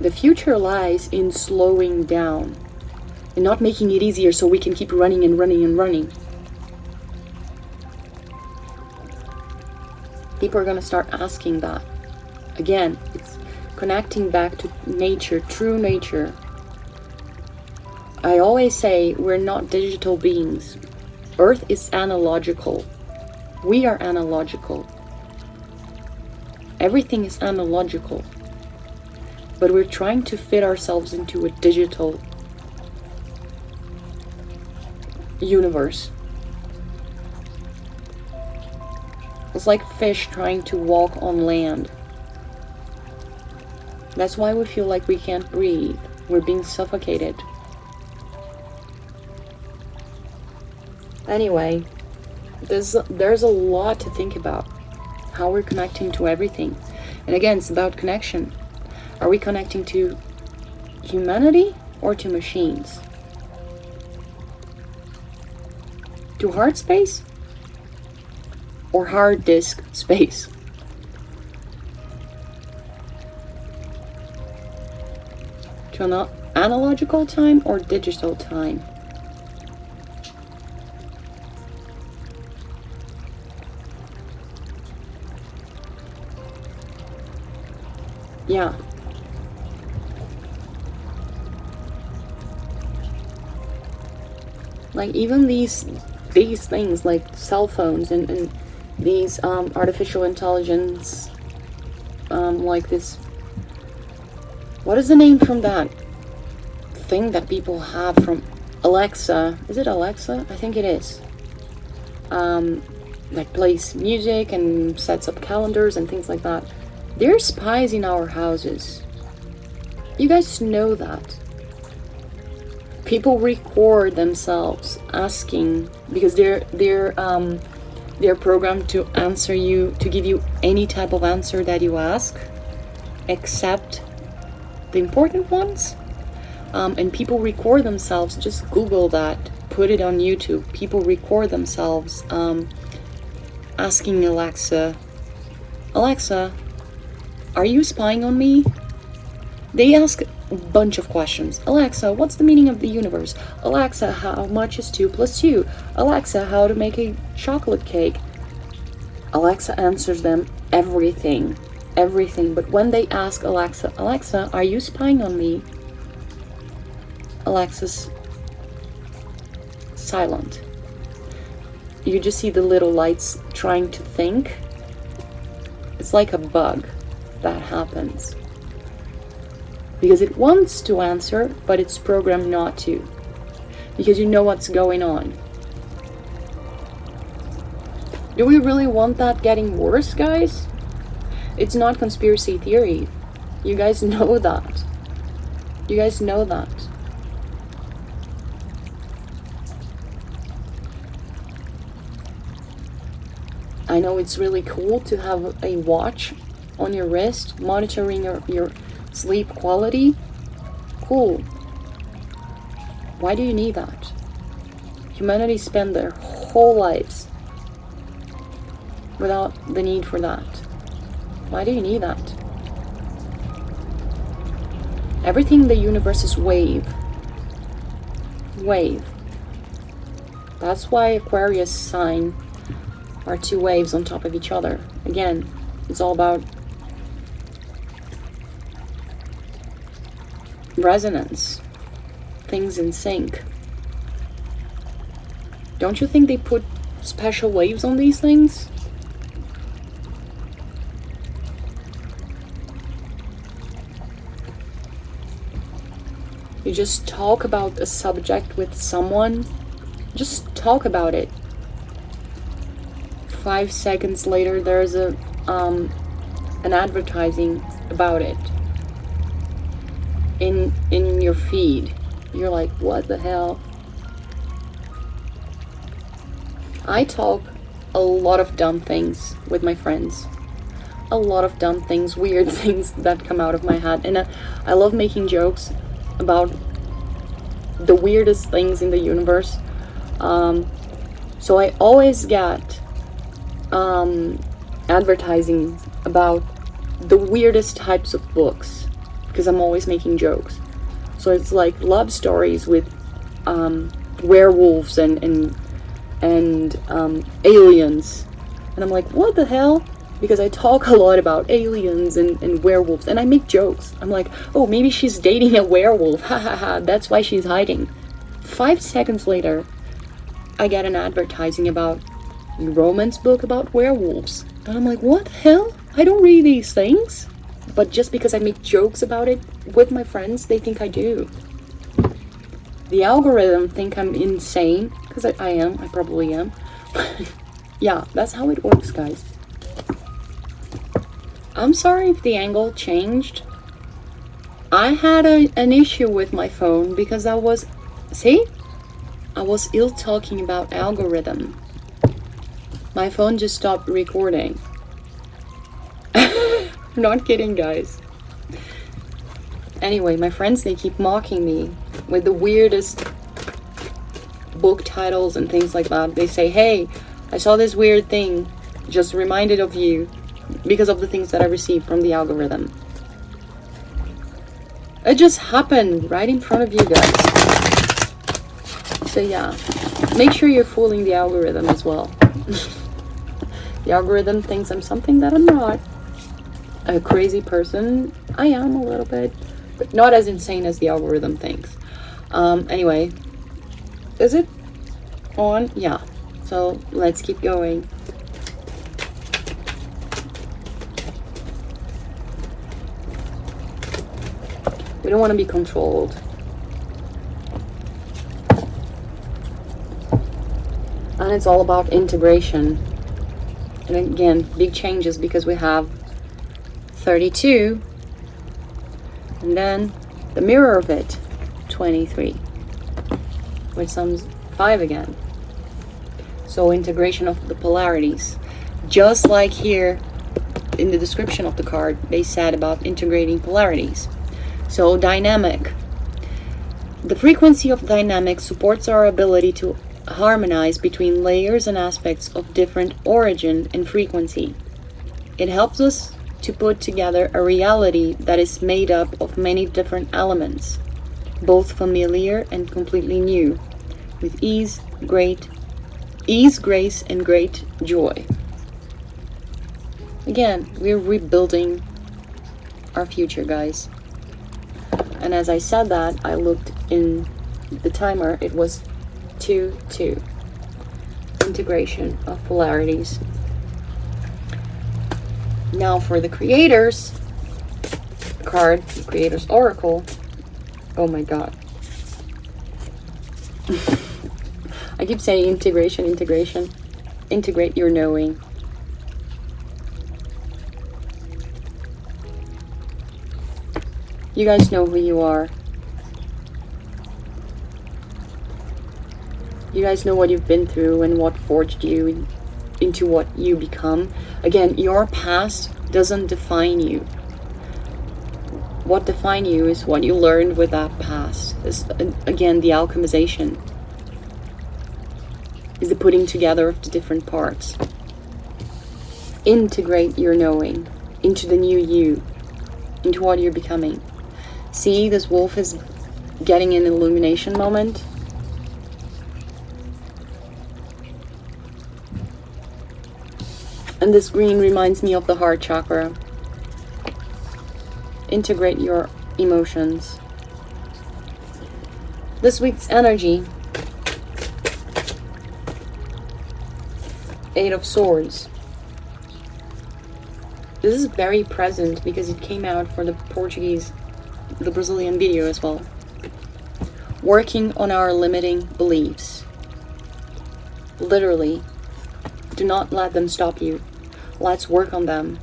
The future lies in slowing down and not making it easier so we can keep running and running and running. People are going to start asking that. Again, it's connecting back to nature, true nature. I always say we're not digital beings. Earth is analogical. We are analogical. Everything is analogical. But we're trying to fit ourselves into a digital universe. It's like fish trying to walk on land. That's why we feel like we can't breathe. We're being suffocated. Anyway, there's a lot to think about. How we're connecting to everything. And again, it's about connection. Are we connecting to humanity or to machines? To hard space or hard disk space? To an analogical time or digital time? Yeah. Like even these things like cell phones and these artificial intelligence, like this, what is the name from that thing that people have from Alexa? Is it Alexa? I think it is. That plays music and sets up calendars and things like that. They're spies in our houses. You guys know that. People record themselves asking because they're programmed to answer you, to give you any type of answer that you ask, except the important ones. And people record themselves. Just Google that. Put it on YouTube. People record themselves asking Alexa, are you spying on me? They ask a bunch of questions. Alexa, what's the meaning of the universe? Alexa, how much is 2 + 2? Alexa, how to make a chocolate cake? Alexa answers them everything. But when they ask Alexa, are you spying on me? Alexa's silent. You just see the little lights trying to think. It's like a bug that happens. Because it wants to answer, but it's programmed not to. Because you know what's going on. Do we really want that getting worse, guys? It's not conspiracy theory. You guys know that. You guys know that. I know it's really cool to have a watch on your wrist monitoring your sleep quality. Cool. Why do you need that? Humanity spent their whole lives without the need for that. Why do you need that? Everything in the universe is wave. That's why Aquarius sign are 2 waves on top of each other. Again, it's all about resonance, things in sync. Don't you think they put special waves on these things? You just talk about a subject with someone, just talk about it. 5 seconds later, there's an advertising about it in your feed. You're like, what the hell? I talk a lot of dumb things with my friends. A lot of dumb things, weird things that come out of my head. And I love making jokes about the weirdest things in the universe. So I always get advertising about the weirdest types of books because I'm always making jokes. So it's like love stories with werewolves and aliens. And I'm like, what the hell? Because I talk a lot about aliens and werewolves, and I make jokes. I'm like, oh, maybe she's dating a werewolf. Ha ha ha, that's why she's hiding. 5 seconds later, I get an advertising about a romance book about werewolves. And I'm like, what the hell? I don't read these things. But just because I make jokes about it with my friends, they think I do. The algorithm think I'm insane, because I am, I probably am. Yeah, that's how it works, guys. I'm sorry if the angle changed. I had an issue with my phone because I was ill talking about algorithm. My phone just stopped recording. I'm not kidding, guys. Anyway, my friends, they keep mocking me with the weirdest book titles and things like that. They say, hey, I saw this weird thing, just reminded of you because of the things that I received from the algorithm. It just happened right in front of you guys. So yeah, make sure you're fooling the algorithm as well. The algorithm thinks I'm something that I'm not. A crazy person. I am a little bit, but not as insane as the algorithm thinks. Anyway, is it on? Yeah. So let's keep going. We don't want to be controlled. And it's all about integration. And again, big changes because we have 32. And then the mirror of it, 23. Which sums 5 again. So integration of the polarities. Just like here in the description of the card, they said about integrating polarities. So dynamic. The frequency of dynamic supports our ability to harmonize between layers and aspects of different origin and frequency. It helps us to put together a reality that is made up of many different elements, both familiar and completely new, with ease, grace, and great joy. Again, we're rebuilding our future, guys. And as I said that, I looked in the timer, it was 2-2. Integration of polarities. Now for the creators card, the creators oracle. Oh my god. I keep saying integration. Integrate your knowing. You guys know who you are. You guys know what you've been through and what forged you into what you become. Again, your past doesn't define you. What defines you is what you learned with that past. Is, again, the alchemization. Is the putting together of the different parts. Integrate your knowing into the new you, into what you're becoming. See, this wolf is getting an illumination moment. And this green reminds me of the heart chakra. Integrate your emotions. This week's energy. 8 of Swords. This is very present because it came out for the Portuguese, the Brazilian video as well. Working on our limiting beliefs. Literally, do not let them stop you. Let's work on them.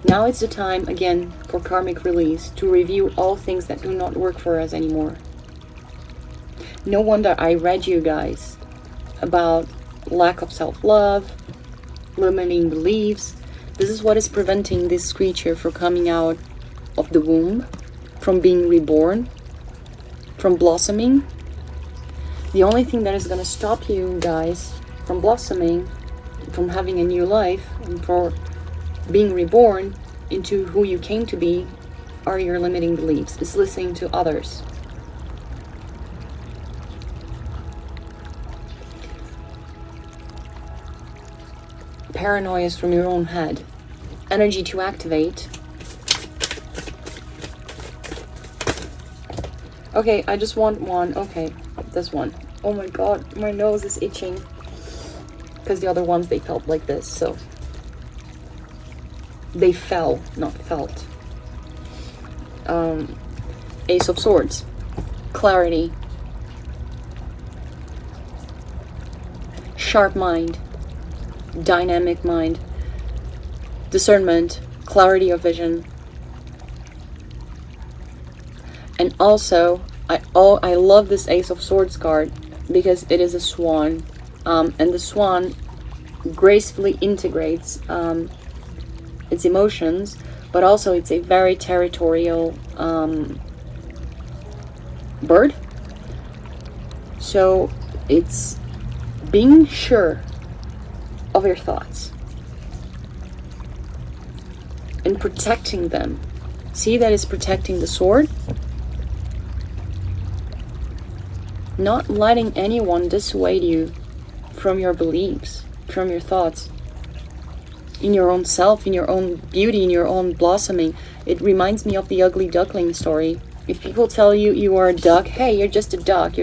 Now it's the time again for karmic release, to review all things that do not work for us anymore. No wonder I read you guys about lack of self-love, limiting beliefs. This is what is preventing this creature from coming out of the womb, from being reborn, from blossoming. The only thing that is going to stop you guys from blossoming, from having a new life, and for being reborn into who you came to be, are your limiting beliefs. It's listening to others. Paranoia is from your own head. Energy to activate. Okay, I just want one. Okay, this one. Oh my god, my nose is itching. Because the other ones, they felt like this, so. They fell, not felt. Ace of Swords. Clarity. Sharp mind. Dynamic mind. Discernment. Clarity of vision. And also, I love this Ace of Swords card because it is a swan. And the swan gracefully integrates its emotions, but also it's a very territorial bird. So it's being sure of your thoughts and protecting them. See, that is protecting the sword. Not letting anyone dissuade you from your beliefs, from your thoughts, in your own self, in your own beauty, in your own blossoming. It reminds me of the ugly duckling story. If people tell you you are a duck, hey, you're just a duck,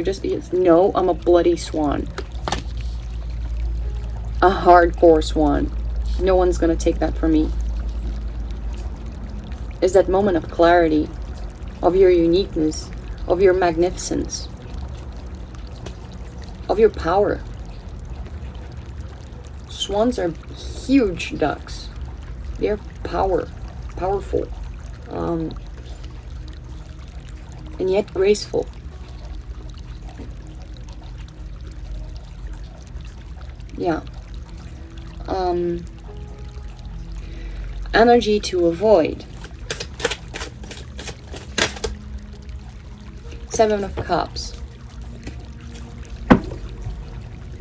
no, I'm a bloody swan. A hardcore swan. No one's gonna take that from me. It's that moment of clarity, of your uniqueness, of your magnificence, of your power. Swans are huge ducks. They're powerful, and yet graceful. Yeah. Energy to avoid. Seven of Cups.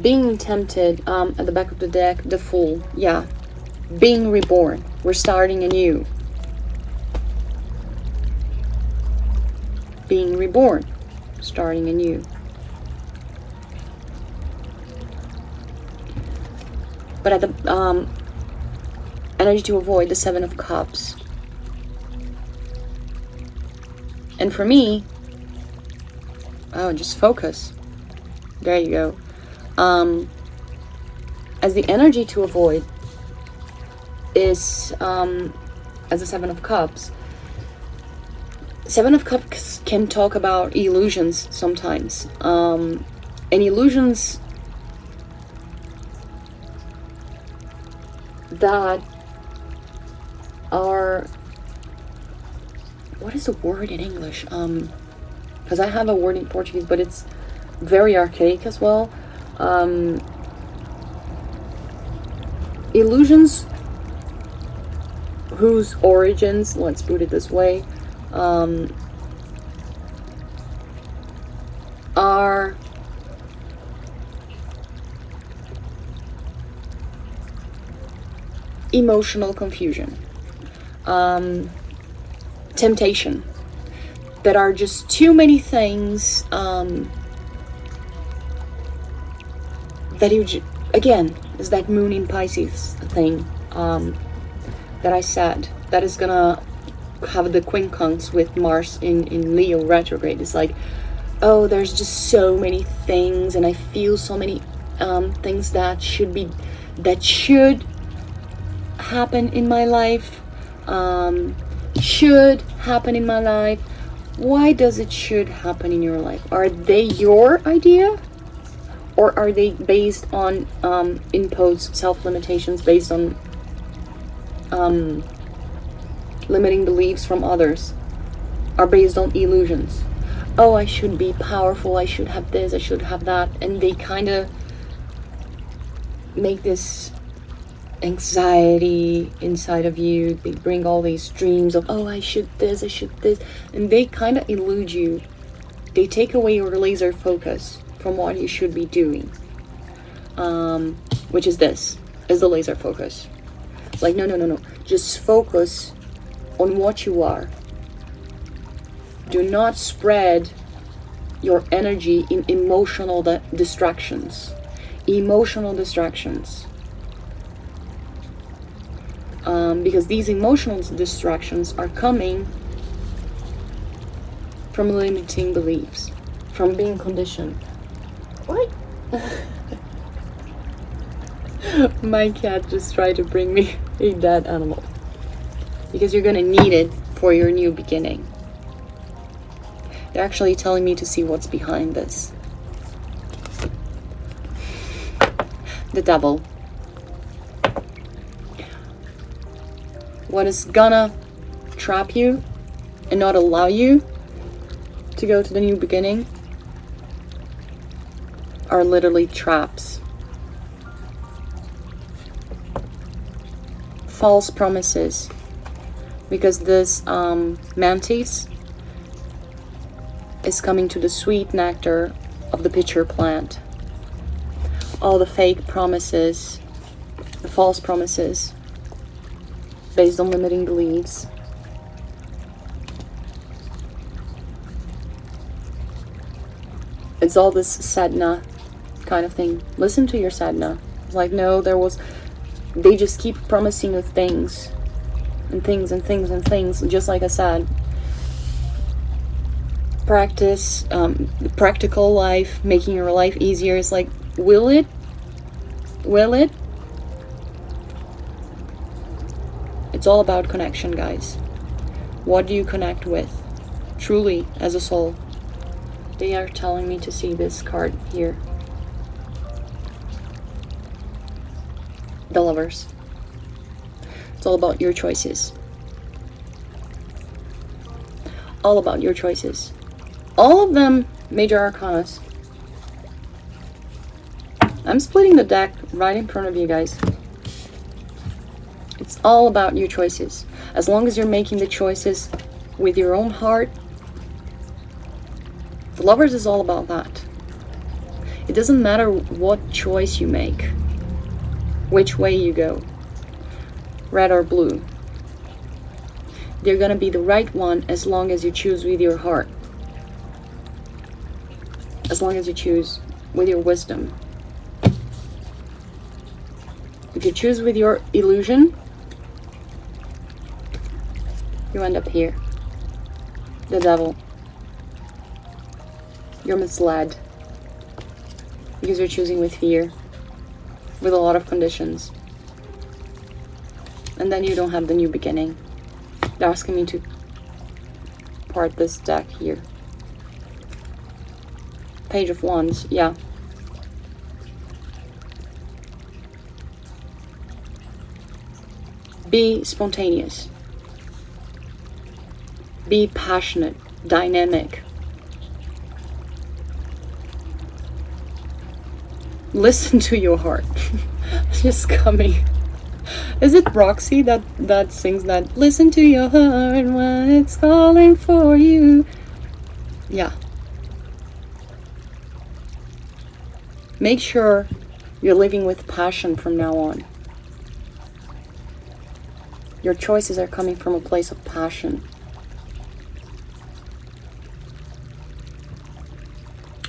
Being tempted, at the back of the deck, the Fool. Yeah. Being reborn. We're starting anew. Being reborn. Starting anew. But at the energy to avoid, the Seven of Cups. And for me, just focus. There you go. As the energy to avoid is as a Seven of Cups. Seven of Cups can talk about illusions sometimes, and illusions that are, what is the word in English? Because I have a word in Portuguese, but it's very archaic as well. Illusions whose origins, let's put it this way, are emotional confusion, temptation, that are just too many things that you again is that moon in Pisces thing that I said, that is gonna have the quincunx with Mars in Leo retrograde. It's like, oh, there's just so many things, and I feel so many things that should happen in my life, should happen in my life. Why does it should happen in your life? Are they your idea? Or are they based on imposed self-limitations, based on limiting beliefs from others are based on illusions. Oh, I should be powerful, I should have this, I should have that. And they kind of make this anxiety inside of you. They bring all these dreams of, oh, I should this, I should this. And they kind of elude you. They take away your laser focus from what you should be doing. Which is this, is the laser focus. Like, no. Just focus on what you are. Do not spread your energy in emotional distractions. Emotional distractions. Because these emotional distractions are coming from limiting beliefs, from being conditioned. What? My cat just tried to bring me a dead animal. Because you're gonna need it for your new beginning. They're actually telling me to see what's behind this. The devil. What is gonna trap you and not allow you to go to the new beginning are literally traps. False promises. Because this mantis is coming to the sweet nectar of the pitcher plant. All the fake promises, the false promises, based on limiting beliefs. It's all this sadhana kind of thing. Listen to your sadhana. It's like, no, they just keep promising you things and things and things and things. Just like I said, practice, practical life, making your life easier. It's like, will it? It's all about connection, guys. What do you connect with? Truly, as a soul. They are telling me to see this card here. The Lovers. It's all about your choices. All about your choices. All of them major arcanas. I'm splitting the deck right in front of you guys. It's all about your choices. As long as you're making the choices with your own heart, the Lovers is all about that. It doesn't matter what choice you make, which way you go, red or blue. They're gonna be the right one as long as you choose with your heart. As long as you choose with your wisdom. If you choose with your illusion, you end up here. The devil. You're misled. Because you're choosing with fear. With a lot of conditions. And then you don't have the new beginning. They're asking me to part this deck here. Page of Wands, yeah. Be spontaneous. Be passionate, dynamic. Listen to your heart. It's just coming. Is it Roxy that sings that? Listen to your heart when it's calling for you. Yeah. Make sure you're living with passion from now on. Your choices are coming from a place of passion.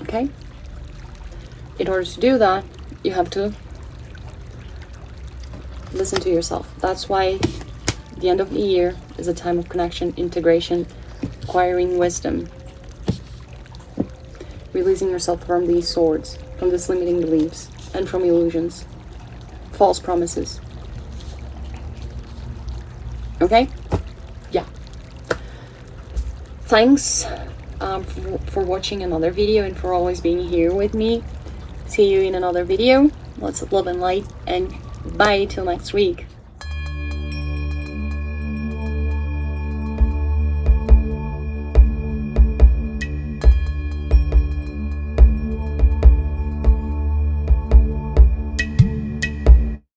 Okay? In order to do that, you have to listen to yourself. That's why the end of the year is a time of connection, integration, acquiring wisdom, releasing yourself from these swords, from these limiting beliefs, and from illusions, false promises. Okay? Yeah. Thanks for watching another video and for always being here with me. See you in another video. Lots of love and light, and bye till next week.